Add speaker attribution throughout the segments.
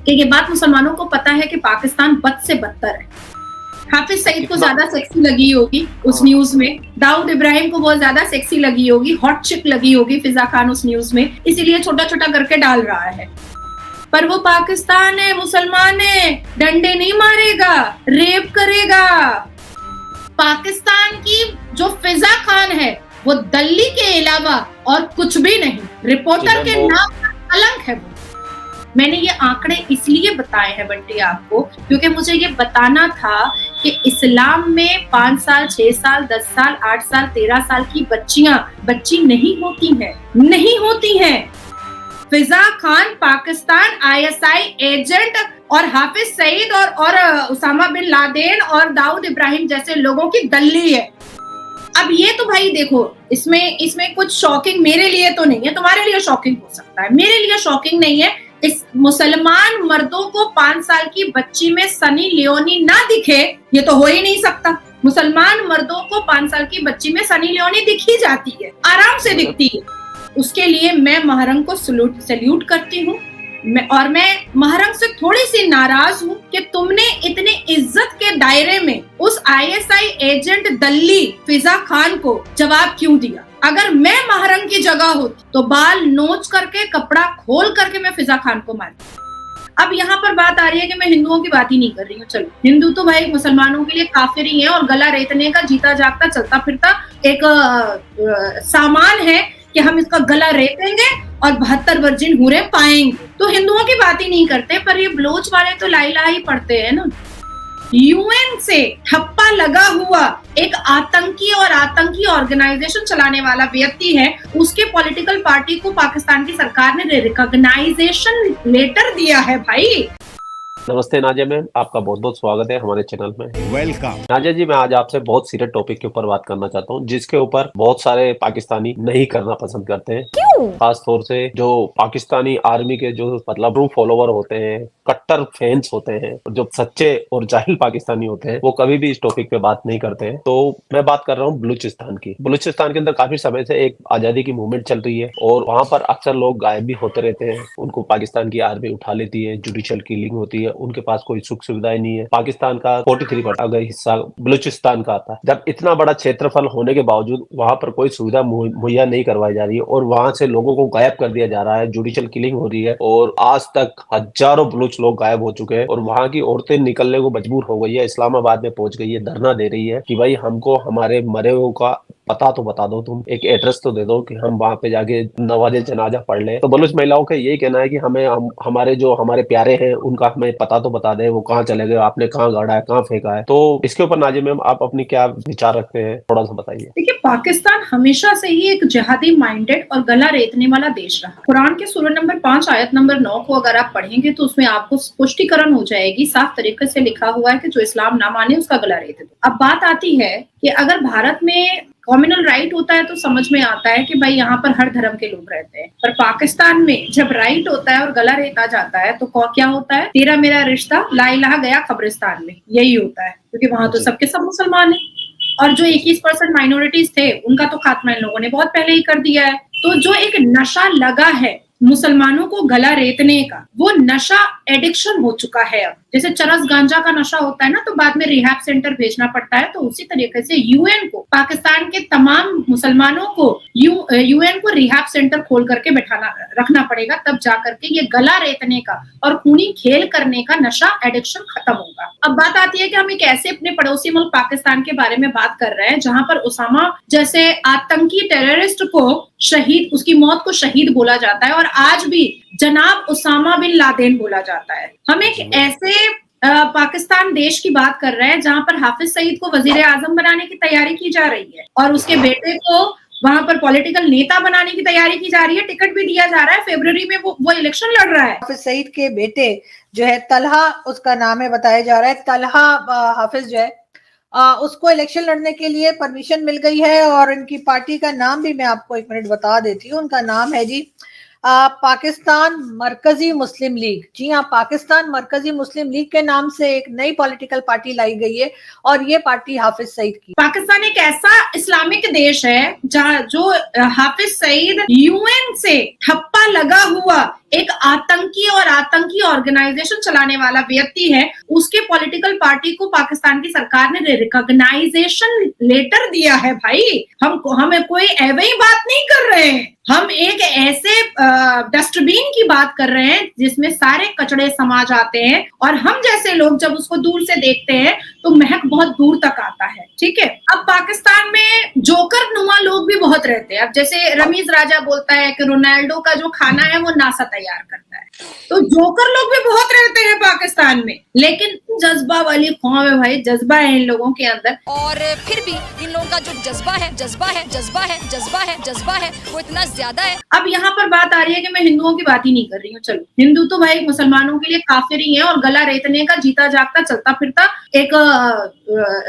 Speaker 1: कि ये बात मुसलमानों को पता है कि पाकिस्तान बद से बदतर है। हाफिज सईद को ज्यादा सेक्सी लगी होगी उस न्यूज में, दाऊद इब्राहिम को बहुत ज्यादा सेक्सी लगी होगी, हॉट चिक लगी होगी फिजा खान उस न्यूज में, इसीलिए छोटा छोटा करके डाल रहा है। पर वो पाकिस्तान है, मुसलमान है, डंडे नहीं मारेगा, रेप करेगा। पाकिस्तान की जो फिजा खान है वो दल्ली के अलावा और कुछ भी नहीं, रिपोर्टर के नाम का कलंक है वो। मैंने ये आंकड़े इसलिए बताए हैं बंटी आपको क्योंकि मुझे ये बताना था कि इस्लाम में 5 साल, 6 साल, 10 साल, 8 साल, 13 साल की बच्ची नहीं होती हैं। फिजा खान पाकिस्तान ISI एजेंट और हाफिज सईद और उसामा बिन लादेन और दाऊद इब्राहिम जैसे लोगों की दल्ली है। अब ये तो भाई देखो, इसमें कुछ शॉकिंग मेरे लिए तो नहीं है, तुम्हारे लिए शॉकिंग हो सकता है, मेरे लिए शॉकिंग नहीं है। इस मुसलमान मर्दों को 5 साल की बच्ची में सनी लियोनी ना दिखे, ये तो हो ही नहीं सकता। मुसलमान मर्दों को 5 साल की बच्ची में सनी लियोनी दिखी जाती है, आराम से दिखती है। उसके लिए मैं महरंग को सैल्यूट करती हूँ। और मैं महरंग से थोड़ी सी नाराज हूँ कि तुमने इतने इज्जत के दायरे में उस ISI एजेंट दल्ली फिजा खान को जवाब क्यों दिया। अगर मैं महरंग की जगह होती तो बाल नोच करके, कपड़ा खोल करके मैं फिजा खान को मारती। अब यहाँ पर बात आ रही है कि मैं हिंदुओं की बात ही नहीं कर रही हूँ। चलो, हिंदू तो भाई मुसलमानों के लिए काफिर ही है और गला रेतने का जीता जागता चलता फिरता एक सामान है कि हम इसका गला रेतेंगे और 72 वर्जिन हूरें पाएंगे। तो हिंदुओं की बात ही नहीं करते, पर ये बलोच वाले तो ला इलाहा ही पढ़ते हैं ना। UN से ठप्पा लगा हुआ एक आतंकी ऑर्गेनाइजेशन चलाने वाला व्यक्ति है, उसके पॉलिटिकल पार्टी को पाकिस्तान की सरकार ने रिकॉग्नाइजेशन लेटर दिया है भाई।
Speaker 2: नमस्ते नाजिया मैम, आपका बहुत बहुत स्वागत है हमारे चैनल में।
Speaker 3: वेलकम
Speaker 2: नाजिया जी, मैं आज आपसे बहुत सीरियस टॉपिक के ऊपर बात करना चाहता हूँ जिसके ऊपर बहुत सारे पाकिस्तानी नहीं करना पसंद करते हैं। क्यों? खास तौर से जो पाकिस्तानी आर्मी के जो मतलब ट्रू फॉलोवर होते हैं, कट्टर फैंस होते हैं, जो सच्चे और जाहिल पाकिस्तानी होते हैं, वो कभी भी इस टॉपिक पे बात नहीं करते हैं। तो मैं बात कर रहा हूँ बलूचिस्तान की। बलूचिस्तान के अंदर काफी समय से एक आजादी की मूवमेंट चल रही है और वहाँ पर अक्सर लोग गायब भी होते रहते हैं। उनको पाकिस्तान की आर्मी उठा लेती है, जुडिशियल किलिंग होती है, उनके पास कोई सुख सुविधाएं नहीं है। पाकिस्तान का 43% अगर हिस्सा बलूचिस्तान का आता है। जब इतना बड़ा क्षेत्रफल होने के बावजूद वहां पर कोई सुविधा मुहैया नहीं करवाई जा रही है और वहां से लोगों को गायब कर दिया जा रहा है, जुडिशियल किलिंग हो रही है और आज तक हजारों बलूच लोग गायब हो चुके हैं और वहां की औरतें निकलने को मजबूर हो गई है, इस्लामाबाद में पहुंच गई है, धरना दे रही है कि भाई हमको हमारे मरे हुए का पता तो बता दो, तुम एक एड्रेस तो दे दो कि हम वहां पे जाके नवाज़े जनाजा पढ़ लें। तो बलूच महिलाओं का यही कहना है कि हमारे प्यारे हैं उनका हमें पता तो बता दें, वो कहाँ चले गए, आपने कहाँ गाड़ा है, कहाँ फेंका है। तो इसके ऊपर नाजिया मैम आप अपनी क्या विचार रखते हैं, थोड़ा सा बताइए।
Speaker 1: देखिए, पाकिस्तान हमेशा से ही एक जिहादी माइंडेड और गला रेतने वाला देश रहा। कुरान के सूरह नंबर 5 आयत नंबर 9 को अगर आप पढ़ेंगे तो उसमें आपको पुष्टिकरण हो जाएगी, साफ तरीके से लिखा हुआ है कि जो इस्लाम ना माने उसका गला रेत दो। अब बात आती है कि अगर भारत में कम्युनल राइट होता है तो समझ में आता है कि भाई यहाँ पर हर धर्म के लोग रहते हैं, पर पाकिस्तान में जब राइट होता है और गला रेता जाता है तो क्या होता है, तेरा मेरा रिश्ता ला इलाहा गया कब्रिस्तान में, यही होता है। क्योंकि वहां तो सबके सब मुसलमान है और जो 21% माइनॉरिटीज थे उनका तो खात्मा इन लोगों ने बहुत पहले ही कर दिया है। तो जो एक नशा लगा है मुसलमानों को गला रेतने का, वो नशा एडिक्शन हो चुका है। अब जैसे चरस गांजा का नशा होता है ना तो बाद में रिहैब सेंटर भेजना पड़ता है, तो उसी तरीके से UN को पाकिस्तान के तमाम मुसलमानों को UN को रिहैब सेंटर खोल करके रखना पड़ेगा, तब जाकर के ये गला रेतने का और खूनी खेल करने का नशा एडिक्शन खत्म होगा। अब बात आती है कि हम एक ऐसे अपने पड़ोसी मुल्क पाकिस्तान के बारे में बात कर रहे हैं जहां पर उसामा जैसे आतंकी टेररिस्ट को शहीद, उसकी मौत को शहीद बोला जाता है और आज भी जनाब उसामा बिन लादेन बोला जाता है। हम एक ऐसे पाकिस्तान देश की बात कर रहे हैं जहां पर हाफिज सईद को वजीर आजम बनाने की तैयारी की जा रही है और उसके बेटे को वहां पर पॉलिटिकल नेता बनाने की तैयारी की जा रही है, टिकट भी दिया जा रहा है, फरवरी में वो इलेक्शन लड़ रहा है।
Speaker 4: हाफिज सईद के बेटे जो है तलहा, उसका नाम है, बताया जा रहा है तलहा हाफिज जो है, उसको इलेक्शन लड़ने के लिए परमिशन मिल गई है और इनकी पार्टी का नाम भी मैं आपको 1 मिनट बता देती हूँ। उनका नाम है जी पाकिस्तान मरकजी मुस्लिम लीग। जी हाँ, पाकिस्तान मरकजी मुस्लिम लीग के नाम से एक नई पॉलिटिकल पार्टी लाई गई है और ये पार्टी हाफिज सईद की।
Speaker 1: पाकिस्तान एक ऐसा इस्लामिक देश है जहाँ जो हाफिज सईद UN से ठप्पा लगा हुआ एक आतंकी और आतंकी ऑर्गेनाइजेशन चलाने वाला व्यक्ति है, उसके पॉलिटिकल पार्टी को पाकिस्तान की सरकार ने रिकॉग्नाइजेशन लेटर दिया है। भाई हमें कोई ऐसी बात नहीं कर रहे हैं, हम एक ऐसे डस्टबिन की बात कर रहे हैं जिसमें सारे कचड़े समा जाते हैं और हम जैसे लोग जब उसको दूर से देखते हैं तो महक बहुत दूर तक आता है। ठीक है, अब पाकिस्तान में जोकर नुमा लोग भी बहुत रहते हैं। अब जैसे रमीज राजा बोलता है कि रोनाल्डो का जो खाना है वो नासा तैयार करता है, तो जोकर लोग भी बहुत रहते हैं पाकिस्तान में। लेकिन जज्बा वाली कौम है भाई, जज्बा है इन लोगों के अंदर,
Speaker 3: और फिर भी इन लोगों का जो जज्बा है वो इतना ज्यादा है।
Speaker 1: अब यहाँ पर बात आ रही है कि मैं हिंदुओं की बात ही नहीं कर रही हूँ। चलो, हिंदू तो भाई मुसलमानों के लिए काफिर ही है और गला रेतने का जीता जागता चलता फिरता एक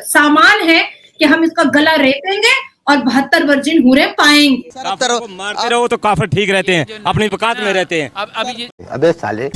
Speaker 1: सामान है कि हम इसका गला रेतेंगे और 72 वर्जिन हूरे पाएंगे।
Speaker 5: मारते रहो तो काफिर ठीक रहते हैं, अपनी औकात में रहते हैं।
Speaker 2: अबे साले,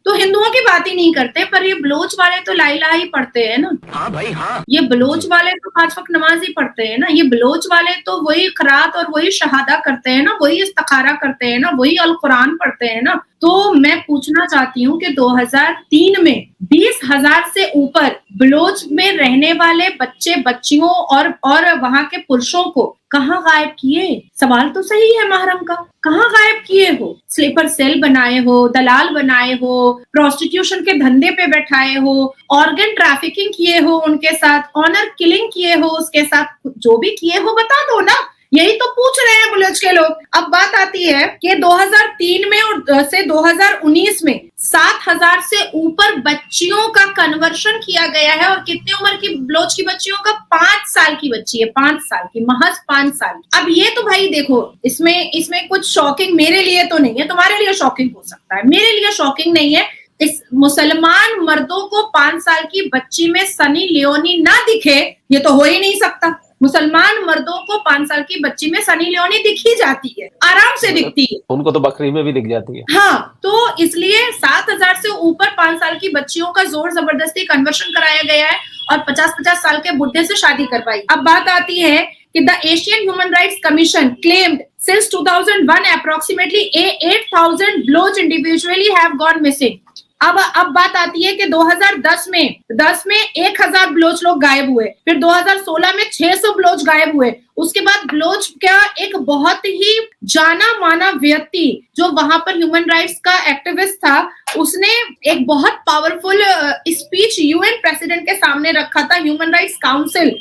Speaker 1: तो हिंदुओं की बात ही नहीं करते, पर ये बलोच वाले तो ला इलाहा ही पढ़ते हैं ना।
Speaker 2: हाँ भाई हाँ,
Speaker 1: ये बलोच वाले तो 5 वक्त नमाज ही पढ़ते हैं ना। ये बलोच वाले तो वही खरात और वही शहादा करते हैं ना, वही इस्तिखारा करते हैं ना, वही अल कुरान पढ़ते हैं ना। तो मैं पूछना चाहती हूँ कि 2003 में 20,000 से ऊपर बलोच में रहने वाले बच्चे बच्चियों और वहां के पुरुषों को कहाँ गायब किए? सवाल तो सही है महरम का, कहाँ गायब किए हो? स्लीपर सेल बनाए हो, दलाल बनाए हो, प्रोस्टिट्यूशन के धंधे पे बैठाए हो, ऑर्गन ट्रैफिकिंग किए हो उनके साथ, ऑनर किलिंग किए हो उसके साथ, जो भी किए हो बता दो ना। यही तो पूछ रहे हैं बलोच के लोग। अब बात आती है कि 2003 में और से 2019 में 7,000 से ऊपर बच्चियों का कन्वर्शन किया गया है। और कितनी उम्र की बलोच की बच्चियों का? 5 साल की बच्ची है, 5 साल की, महज 5 साल। अब ये तो भाई देखो, इसमें कुछ शॉकिंग मेरे लिए तो नहीं है, तुम्हारे लिए शॉकिंग हो सकता है, मेरे लिए शॉकिंग नहीं है। इस मुसलमान मर्दों को 5 साल की बच्ची में सनी लियोनी ना दिखे, ये तो हो ही नहीं सकता। मुसलमान मर्दों को 5 साल की बच्ची में सनी लियोनी दिखी जाती है, आराम से दिखती है,
Speaker 2: उनको तो बकरी में भी दिख जाती है।
Speaker 1: हाँ, तो इसलिए 7,000 से ऊपर 5 साल की बच्चियों का जोर जबरदस्ती कन्वर्शन कराया गया है और 50-50 साल के बुढ़े से शादी करवाई। अब बात आती है कि the Asian human rights commission claimed since 2001 approximately 8,000 Baloch individually have gone missing। अब बात आती है कि 2010 में 1,000 बलोच लोग गायब हुए, फिर 2016 में 600 बलोच गायब हुए। उसके बाद बलोच का एक बहुत ही जाना माना व्यक्ति जो वहां पर ह्यूमन राइट्स का एक्टिविस्ट था, उसने एक बहुत पावरफुल स्पीच यूएन प्रेसिडेंट के सामने रखा था, ह्यूमन राइट्स काउंसिल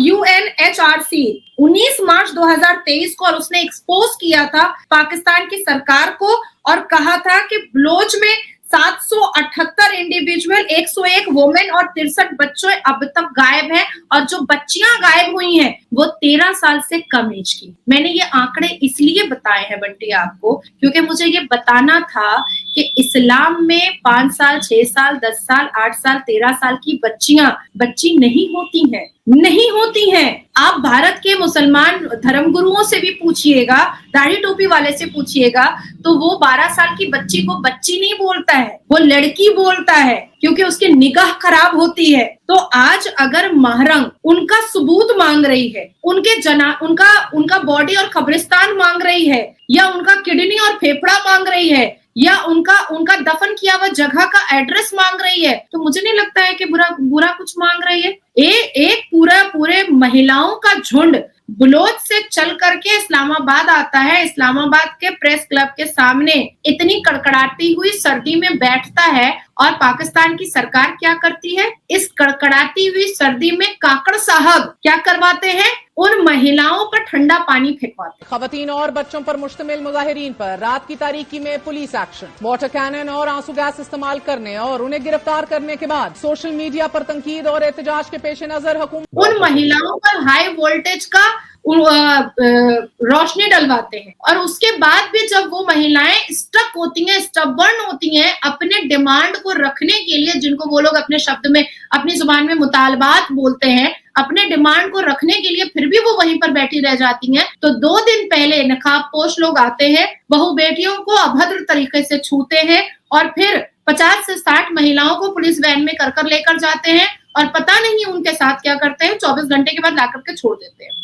Speaker 1: UNHRC 19 मार्च 2023 को, और उसने एक्सपोज किया था पाकिस्तान की सरकार को और कहा था कि बलोच में 778 इंडिविजुअल, 101 वुमेन और 63 बच्चे अब तक गायब हैं। और जो बच्चियां गायब हुई हैं वो 13 साल से कम एज की। मैंने ये आंकड़े इसलिए बताए हैं बंटी आपको, क्योंकि मुझे ये बताना था कि इस्लाम में 5 साल, 6 साल, 10 साल, 8 साल, 13 साल की बच्चियां बच्ची नहीं होती हैं, नहीं होती हैं। आप भारत के मुसलमान धर्मगुरुओं से भी पूछिएगा, दाढ़ी टोपी वाले से पूछिएगा, तो वो 12 साल की बच्ची को बच्ची नहीं बोलता है, वो लड़की बोलता है, क्योंकि उसकी निगाह खराब होती है। तो आज अगर महरम उनका सबूत मांग रही है, उनका बॉडी और कब्रिस्तान मांग रही है, या उनका किडनी और फेफड़ा मांग रही है, या उनका दफन किया हुआ जगह का एड्रेस मांग रही है, तो मुझे नहीं लगता है कि बुरा कुछ मांग रही है। एक पूरे महिलाओं का झुंड बलोच से चल करके इस्लामाबाद आता है, इस्लामाबाद के प्रेस क्लब के सामने इतनी कड़कड़ाती हुई सर्दी में बैठता है, और पाकिस्तान की सरकार क्या करती है? इस कड़कड़ाती हुई सर्दी में काकड़ साहब क्या करवाते हैं? उन महिलाओं पर ठंडा पानी फेंकवाते हैं।
Speaker 6: खवातीन और बच्चों पर मुश्तमिल मुजाहिरीन पर रात की तारीकी में पुलिस एक्शन, वाटर कैनन और आंसू गैस इस्तेमाल करने और उन्हें गिरफ्तार करने के बाद सोशल मीडिया पर तंकीद और एहतजाज के पेश नजर हुकूमत
Speaker 1: उन महिलाओं पर हाई वोल्टेज का रोशनी डलवाते हैं, और उसके बाद भी जब वो महिलाएं स्टक होती हैं, स्टबर्न होती हैं अपने डिमांड को रखने के लिए, जिनको वो लोग अपने शब्द में, अपनी जुबान में मुतालबात बोलते हैं, अपने डिमांड को रखने के लिए फिर भी वो वहीं पर बैठी रह जाती हैं। तो 2 दिन पहले नकाबपोश लोग आते हैं, बहू बेटियों को अभद्र तरीके से छूते हैं, और फिर 50 से 60 महिलाओं को पुलिस वैन में कर लेकर जाते हैं, और पता नहीं उनके साथ क्या करते हैं, 24 घंटे के बाद ला करके छोड़ देते हैं।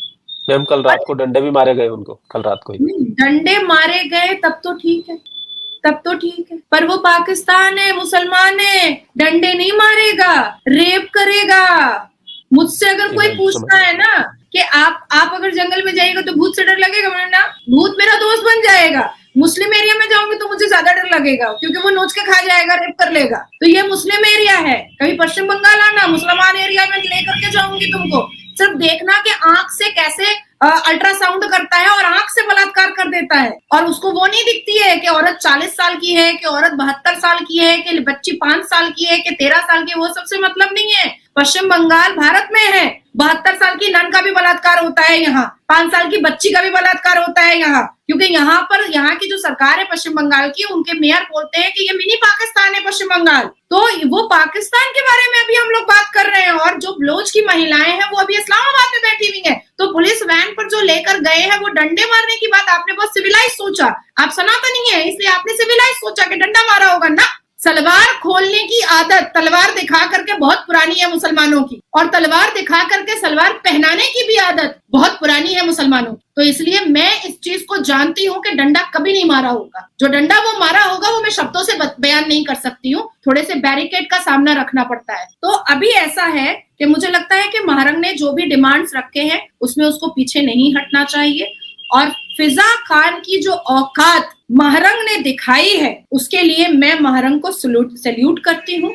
Speaker 2: मैम कल रात को डंडे भी मारे गए उनको, कल रात को ही
Speaker 1: डंडे मारे गए तब तो ठीक है, तब तो ठीक है, पर वो पाकिस्तान है, मुसलमान है, डंडे नहीं मारेगा, रेप करेगा। मुझसे अगर कोई पूछता है ना कि आप अगर जंगल में जाइएगा तो भूत से डर लगेगा, मैंने ना भूत मेरा दोस्त बन जाएगा। मुस्लिम एरिया में जाऊंगी तो मुझे ज्यादा डर लगेगा क्योंकि वो नोच के खा जाएगा, रेप कर लेगा। तो ये मुस्लिम एरिया है, कभी पश्चिम बंगाल आना, मुसलमान एरिया में लेकर के जाऊंगी तुमको। सिर्फ देखना कि आंख से कैसे अल्ट्रासाउंड करता है और आंख से बलात्कार कर देता है, और उसको वो नहीं दिखती है कि औरत 40 साल की है, कि औरत 72 साल की है, कि बच्ची 5 साल की है, कि 13 साल की है, वो सबसे मतलब नहीं है। पश्चिम बंगाल भारत में है, 72 साल की नन का भी बलात्कार होता है यहाँ, 5 साल की बच्ची का भी बलात्कार होता है यहाँ, क्योंकि यहाँ पर यहाँ की जो सरकार है पश्चिम बंगाल की, उनके मेयर बोलते हैं कि ये मिनी पाकिस्तान है पश्चिम बंगाल। तो वो पाकिस्तान के बारे में अभी हम लोग बात कर रहे हैं, और जो बलोच की महिलाएं हैं वो अभी इस्लामाबाद में बैठी हुई हैं। तो पुलिस वैन पर जो लेकर गए हैं वो डंडे मारने की बात आपने बहुत सिविलाइज सोचा, आप सनातनी है इसलिए आपने सिविलाइज सोचा कि डंडा मारा होगा ना। सलवार खोलने की आदत तलवार दिखा करके बहुत पुरानी है मुसलमानों की, और तलवार दिखा करके सलवार पहनाने की भी आदत बहुत पुरानी है मुसलमानों की। तो इसलिए मैं इस चीज को जानती हूँ कि डंडा कभी नहीं मारा होगा, जो डंडा वो मारा होगा वो मैं शब्दों से बयान नहीं कर सकती हूँ, थोड़े से बैरिकेड का सामना रखना पड़ता है। तो अभी ऐसा है कि मुझे लगता है कि महारंग ने जो भी डिमांड्स रखे हैं उसमें उसको पीछे नहीं हटना चाहिए, और फिजा खान की जो औकात महारंग ने दिखाई है उसके लिए मैं महारंग को सल्यूट करती हूँ।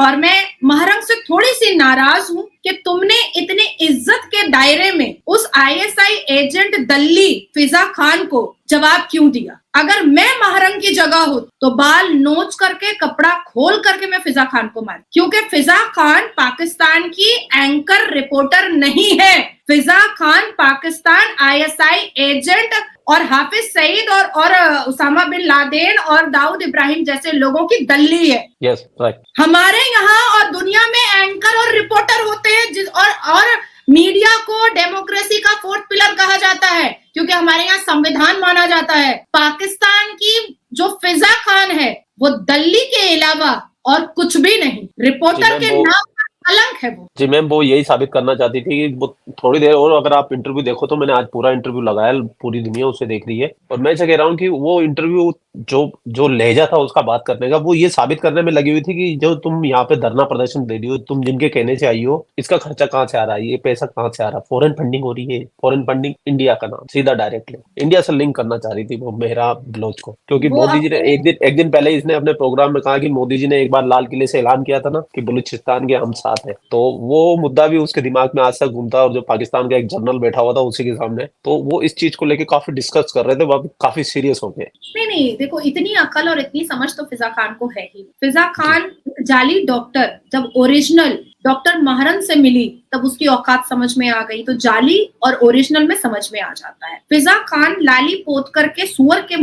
Speaker 1: और मैं महारंग से थोड़ी सी नाराज हूँ कि तुमने इतने इज्जत के दायरे में उस आईएसआई एजेंट दल्ली फिजा खान को जवाब क्यों दिया। अगर मैं महारंग की जगह हो तो बाल नोच करके कपड़ा खोल करके मैं फिजा खान को मार, क्योंकि फिजा खान पाकिस्तान की एंकर रिपोर्टर नहीं है। फिजा खान पाकिस्तान आईएसआई एजेंट और हाफिज सईद और उसामा बिन लादेन और दाऊद इब्राहिम जैसे लोगों की दल्ली है।
Speaker 2: Yes, right.
Speaker 1: हमारे यहाँ और दुनिया में एंकर और रिपोर्टर होते हैं और मीडिया को डेमोक्रेसी का 4th पिलर कहा जाता है, क्योंकि हमारे यहाँ संविधान माना जाता है। पाकिस्तान की जो फिजा खान है वो दल्ली के अलावा और कुछ भी नहीं, रिपोर्टर के नाम कलंक है वो।
Speaker 2: जी मैम, वो यही साबित करना चाहती थी कि वो थोड़ी देर और अगर आप इंटरव्यू देखो तो मैंने आज पूरा इंटरव्यू लगाया, पूरी दुनिया उसे देख रही है, और मैं कह रहा हूँ कि वो इंटरव्यू जो लहजा था उसका बात करने का, वो ये साबित करने में लगी हुई थी कि जो तुम यहाँ पे धरना प्रदर्शन दे रही हो, तुम जिनके कहने से आई हो, इसका खर्चा कहाँ से आ रहा है, ये पैसा कहाँ से आ रहा है, फॉरेन फंडिंग हो रही है। फॉरेन फंडिंग इंडिया का नाम सीधा डायरेक्टली इंडिया से लिंक करना चाह रही थी वो मेहरा बलोच को, क्योंकि मोदी जी ने एक दिन पहले इसने अपने प्रोग्राम में कहा कि मोदी जी ने एक बार लाल किले से ऐलान किया था ना कि बलूचिस्तान के हम साथ हैं, तो वो मुद्दा भी उसके दिमाग में आज तक घूमता, और जो पाकिस्तान का एक जनरल बैठा हुआ था उसी के सामने, तो वो इस चीज को लेके काफी डिस्कस कर रहे थे, वो काफी सीरियस हो गए।
Speaker 1: नहीं, देखो इतनी अकल और इतनी समझ तो फिजा खान को है ही। फिजा खान जाली डॉक्टर जब ओरिजिनल डॉक्टर महारंग से मिली तब उसकी औकात समझ में आ गई, तो जाली और ओरिजिनल में समझ में आ जाता है। फिजा खान लाली पोत करके सुअर के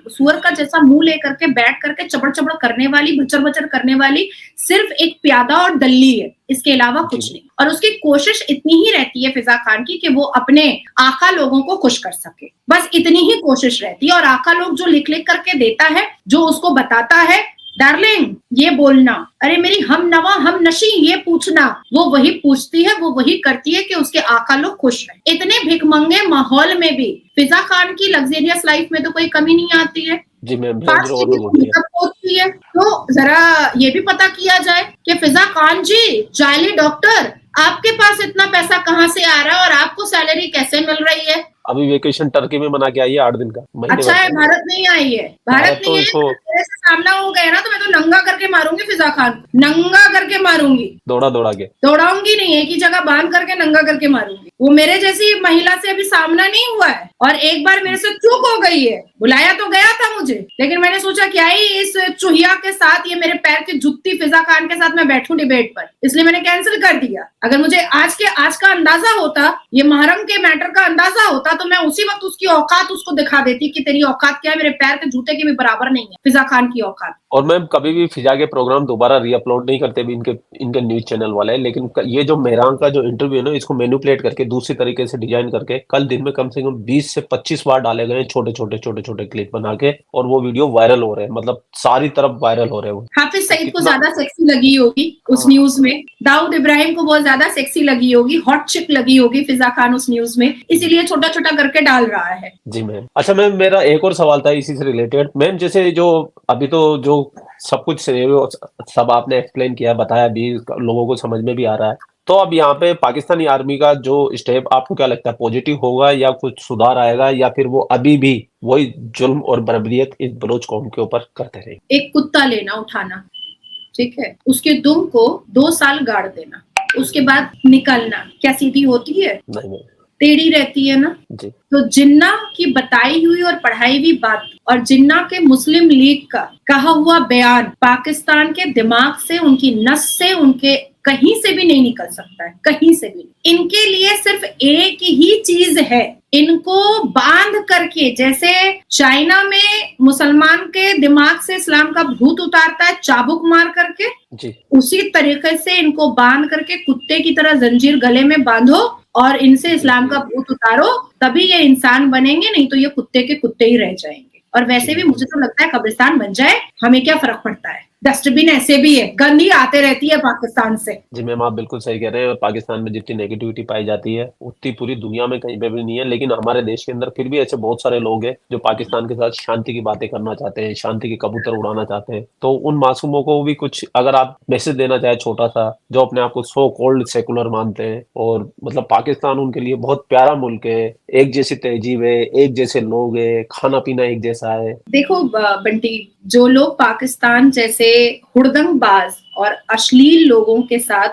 Speaker 1: सुअर का जैसा मुंह लेकर के बैठ करके चबड़ चबड़ करने वाली, भचर भचर करने वाली सिर्फ एक प्यादा और दल्ली है, इसके अलावा कुछ नहीं। और उसकी कोशिश इतनी ही रहती है फिजा खान की कि वो अपने आका लोगों को खुश कर सके, बस इतनी ही कोशिश रहती है। और आका लोग जो लिख लिख करके देता है, जो उसको बताता है डार्लिंग ये बोलना, अरे मेरी हम नवा हम नशी ये पूछना, वो वही पूछती है, वो वही करती है कि उसके आका लोग खुश रहे। इतने भिखमंगे माहौल में भी फिजा खान की लग्जरियस लाइफ में तो कोई कमी नहीं आती है।
Speaker 2: जी मैम,
Speaker 1: होती है। तो जरा ये भी पता किया जाए कि फिजा खान जी, जाली डॉक्टर, आपके पास इतना पैसा कहाँ से आ रहा है और आपको सैलरी कैसे मिल रही है?
Speaker 2: अभी वेकेशन टर्की में मना के आई है 8 दिन का।
Speaker 1: अच्छा है, भारत नहीं आई है, भारत नहीं है। मेरे से सामना हो गया ना तो मैं तो नंगा करके मारूंगी फिजा खान, नंगा करके मारूंगी, दौड़ाऊंगी नहीं, एक ही जगह बांध करके नंगा करके मारूंगी। वो मेरे जैसी महिला से अभी सामना नहीं हुआ है, और एक बार मेरे से चूक हो गई है। बुलाया तो गया था मुझे, लेकिन मैंने सोचा क्या ही इस चूहिया के साथ, ये मेरे पैर की जुत्ती फिजा खान के साथ मैं बैठूं डिबेट पर, इसलिए मैंने कैंसिल कर दिया। अगर मुझे आज का अंदाजा होता, ये महारंग के मैटर का अंदाजा होता, तो मैं उसी वक्त उसकी औकात उसको दिखा देती कि तेरी औकात क्या है, मेरे पैर के जूते के भी बराबर नहीं है फिजा खान की औकात।
Speaker 2: और मैम कभी भी फिजा के प्रोग्राम दोबारा रीअपलोड नहीं करते भी इनके न्यूज चैनल वाले, लेकिन ये जो मेहरान का जो इंटरव्यू है ना, इसको मैनिपुलेट करके दूसरी तरीके से डिजाइन करके कल दिन में कम से कम 20 से 25 बार डाले गए छोटे छोटे क्लिप बना के, और वो वीडियो वायरल हो रहे हैं, मतलब सारी तरफ वायरल वायरल हो रहे हो।
Speaker 1: हाफिज सईद को
Speaker 2: कितना-
Speaker 1: ज्यादा सेक्सी लगी होगी उस
Speaker 2: हाँ।
Speaker 1: न्यूज में, दाऊद इब्राहिम को बहुत ज्यादा सेक्सी लगी होगी, हॉट चिक लगी होगी फिजा खान उस न्यूज में, इसीलिए छोटा छोटा करके डाल रहा है।
Speaker 2: जी मैम। अच्छा मैम, मेरा एक और सवाल था इसी से रिलेटेड। मैम जैसे जो अभी तो जो सब कुछ सिनेरियो सब आपने एक्सप्लेन किया, बताया भी, लोगों को समझ में भी आ रहा है। तो अब यहाँ पे पाकिस्तानी आर्मी का जो स्टेप आपको क्या लगता है, पॉजिटिव होगा या कुछ सुधार आएगा, या फिर वो अभी भी वही जुल्म और बर्बरियत इस बलोच कौम के ऊपर करते रहेंगे?
Speaker 1: एक कुत्ता लेना उठाना, ठीक है, उसके दुम को 2 साल गाड़ देना, उसके बाद निकलना, क्या सीधी होती है?
Speaker 2: नहीं मैम।
Speaker 1: टेढ़ी रहती है ना।
Speaker 2: जी।
Speaker 1: तो जिन्ना की बताई हुई और पढ़ाई हुई बात और जिन्ना के मुस्लिम लीग का कहा हुआ बयान पाकिस्तान के दिमाग से, उनकी नस से, उनके कहीं से भी नहीं निकल सकता है, कहीं से भी। इनके लिए सिर्फ एक ही चीज है, इनको बांध करके, जैसे चाइना में मुसलमान के दिमाग से इस्लाम का भूत उतारता है चाबुक मार करके,
Speaker 2: जी।
Speaker 1: उसी तरीके से इनको बांध करके कुत्ते की तरह जंजीर गले में बांधो और इनसे इस्लाम का भूत उतारो, तभी ये इंसान बनेंगे, नहीं तो ये कुत्ते के कुत्ते ही रह जाएंगे। और वैसे भी मुझे तो लगता है कब्रिस्तान बन जाए, हमें क्या फर्क पड़ता है, डस्टबिन ऐसे भी है, गंदी आते रहती है पाकिस्तान से।
Speaker 2: जी मैम, आप बिल्कुल सही कह रहे हैं। और पाकिस्तान में जितनी नेगेटिविटी पाई जाती है उतनी पूरी दुनिया में कहीं पे भी नहीं है, लेकिन हमारे देश के अंदर फिर भी ऐसे बहुत सारे लोग हैं जो पाकिस्तान के साथ शांति की बातें करना चाहते हैं, शांति के कबूतर उड़ाना चाहते हैं। तो उन मासूमों को भी कुछ अगर आप मैसेज देना चाहे छोटा सा, जो अपने आप को सो कॉल्ड सेकुलर मानते हैं, और मतलब पाकिस्तान उनके लिए बहुत प्यारा मुल्क है, एक जैसी तहजीब है, एक जैसे लोग है, खाना पीना एक जैसा है।
Speaker 1: देखो बंटी, जो लोग पाकिस्तान जैसे हुड़दंगबाज और अश्लील लोगों के साथ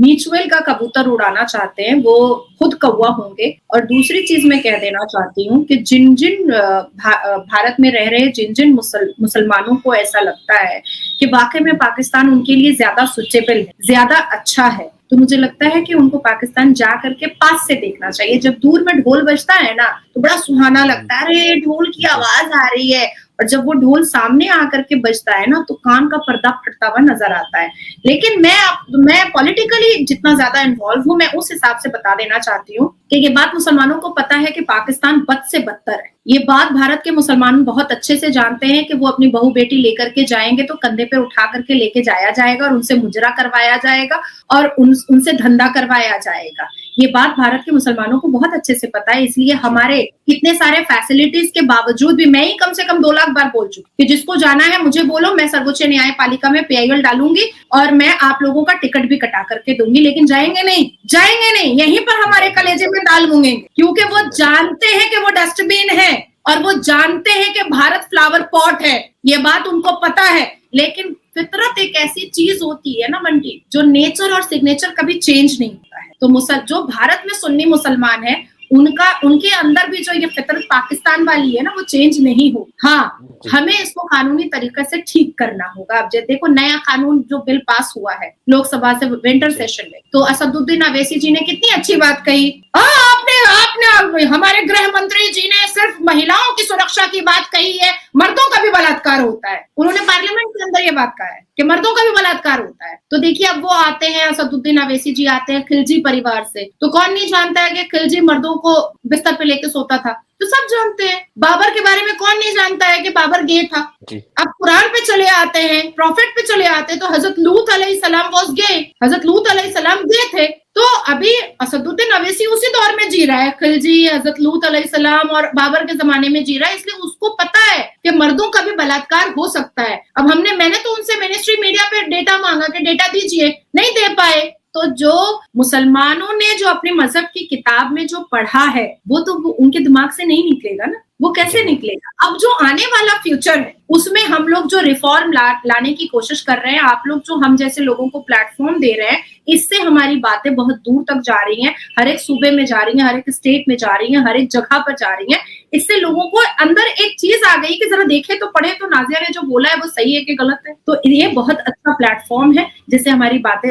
Speaker 1: म्यूचुअल का कबूतर उड़ाना चाहते हैं, वो खुद कौवा होंगे। और दूसरी चीज मैं कह देना चाहती हूँ कि जिन जिन भारत में रह रहे जिन जिन मुसलमानों को ऐसा लगता है कि वाकई में पाकिस्तान उनके लिए ज्यादा सुटेबल है, ज्यादा अच्छा है, तो मुझे लगता है कि उनको पाकिस्तान जा करके पास से देखना चाहिए। जब दूर में ढोल बजता है ना तो बड़ा सुहाना लगता है, अरे ढोल की आवाज आ रही है, और जब वो ढोल सामने आकर के बजता है ना तो कान का पर्दा फटता हुआ नजर आता है। लेकिन मैं पॉलिटिकली जितना ज्यादा इन्वॉल्व हूँ, मैं उस हिसाब से बता देना चाहती हूँ कि ये बात मुसलमानों को पता है कि पाकिस्तान बद से बदतर है। ये बात भारत के मुसलमान बहुत अच्छे से जानते हैं कि वो अपनी बहू बेटी लेकर के जाएंगे तो कंधे पे उठा करके लेके जाया जाएगा और उनसे मुजरा करवाया जाएगा और उनसे धंधा करवाया जाएगा। ये बात भारत के मुसलमानों को बहुत अच्छे से पता है। इसलिए हमारे इतने सारे फैसिलिटीज के बावजूद भी, मैं ही कम से कम 2 लाख बार बोल चुकी कि जिसको जाना है मुझे बोलो, मैं सर्वोच्च न्यायपालिका में PIL डालूंगी और मैं आप लोगों का टिकट भी कटा करके दूंगी, लेकिन जाएंगे नहीं, जाएंगे नहीं। यहीं पर हमारे कलेजे में दाल मूंगेंगे, क्योंकि वो जानते हैं कि वो डस्टबिन है और वो जानते हैं कि भारत फ्लावर पॉट है, ये बात उनको पता है। लेकिन फितरत एक ऐसी चीज होती है ना बंटी, जो नेचर और सिग्नेचर कभी चेंज नहीं होता है। तो जो भारत में सुन्नी मुसलमान है, उनके अंदर भी जो ये फितरत पाकिस्तान वाली है ना, वो चेंज नहीं हो। हाँ, हमें इसको कानूनी तरीके से ठीक करना होगा। अब देखो, नया कानून जो बिल पास हुआ है लोकसभा से विंटर सेशन में, तो असदुद्दीन अवैसी जी ने कितनी अच्छी बात कही। आपने हमारे गृह मंत्री जी ने सिर्फ महिलाओं की सुरक्षा की बात कही है, मर्दों का भी बलात्कार होता है। उन्होंने पार्लियामेंट के अंदर ये बात कहा है कि मर्दों का भी बलात्कार होता है। तो देखिए, अब वो आते हैं, असदुद्दीन अवैसी जी आते हैं खिलजी परिवार से, तो कौन नहीं जानता है कि खिलजी मर्दों को बिस्तर पे लेके सोता था, तो सब जानते हैं। बाबर के बारे में कौन नहीं जानता है कि बाबर गे था। अब कुरान पे चले आते हैं, प्रॉफिट पे चले आते हैं, तो हजरत लूत अलैहिस्सलाम वाज गे, हजरत लूत अलैहिस्सलाम गे थे। तो अभी असदुद्दीन अवैसी उसी दौर में जी रहा है, खिलजी, हजरत लूत अलैहिस्सलाम और बाबर के जमाने में जी रहा है, इसलिए उसको पता है कि मर्दों का भी बलात्कार हो सकता है। अब मैंने तो उनसे मिनिस्ट्री मीडिया पे डेटा मांगा कि डेटा दीजिए, नहीं दे पाए। तो जो मुसलमानों ने जो अपने मजहब की किताब में जो पढ़ा है, वो तो उनके दिमाग से नहीं निकलेगा ना, वो कैसे निकलेगा। अब जो आने वाला फ्यूचर है उसमें हम लोग जो रिफॉर्म लाने की कोशिश कर रहे हैं, आप लोग जो हम जैसे लोगों को प्लेटफॉर्म दे रहे हैं, इससे हमारी बातें बहुत दूर तक जा रही हैं, हर एक सूबे में जा रही हैं, हर एक स्टेट में जा रही हैं, हर एक जगह पर जा रही हैं। इससे लोगों को अंदर एक चीज आ गई कि जरा देखे तो पढ़े तो नाजिया ने जो बोला है वो सही है कि गलत है। तो ये बहुत अच्छा प्लेटफॉर्म है जिससे हमारी बातें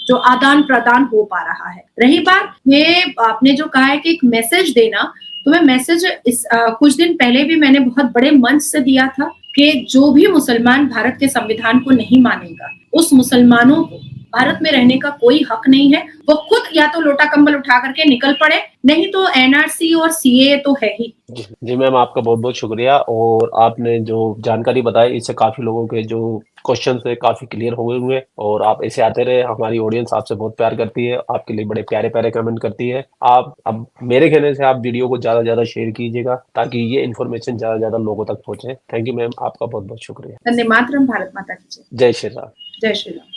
Speaker 1: जो आदान प्रदान हो पा रहा है। रही बात ये आपने जो कहा है कि एक मैसेज देना, तो मैं मैसेज कुछ दिन पहले भी मैंने बहुत बड़े मंच से दिया था कि जो भी मुसलमान भारत के संविधान को नहीं मानेगा, उस मुसलमानों को भारत में रहने का कोई हक नहीं है। वो खुद या तो लोटा कंबल उठा करके निकल पड़े, नहीं तो एनआरसी और सीए तो है ही।
Speaker 2: जी मैम, आपका बहुत बहुत शुक्रिया, और आपने जो जानकारी बताई इससे काफी लोगों के जो क्वेश्चन थे काफी क्लियर हो गए हुए, और आप ऐसे आते रहे। हमारी ऑडियंस आपसे बहुत प्यार करती है, आपके लिए बड़े प्यारे प्यारे कमेंट करती है। आप अब मेरे कहने से आप वीडियो को ज्यादा ज्यादा शेयर कीजिएगा ताकि ये इन्फॉर्मेशन ज्यादा ज्यादा लोगों तक पहुंचे। थैंक यू मैम, आपका बहुत बहुत शुक्रिया।
Speaker 1: वंदे मातरम, भारत माता की जय।
Speaker 2: जय श्री राम।
Speaker 1: जय श्री राम।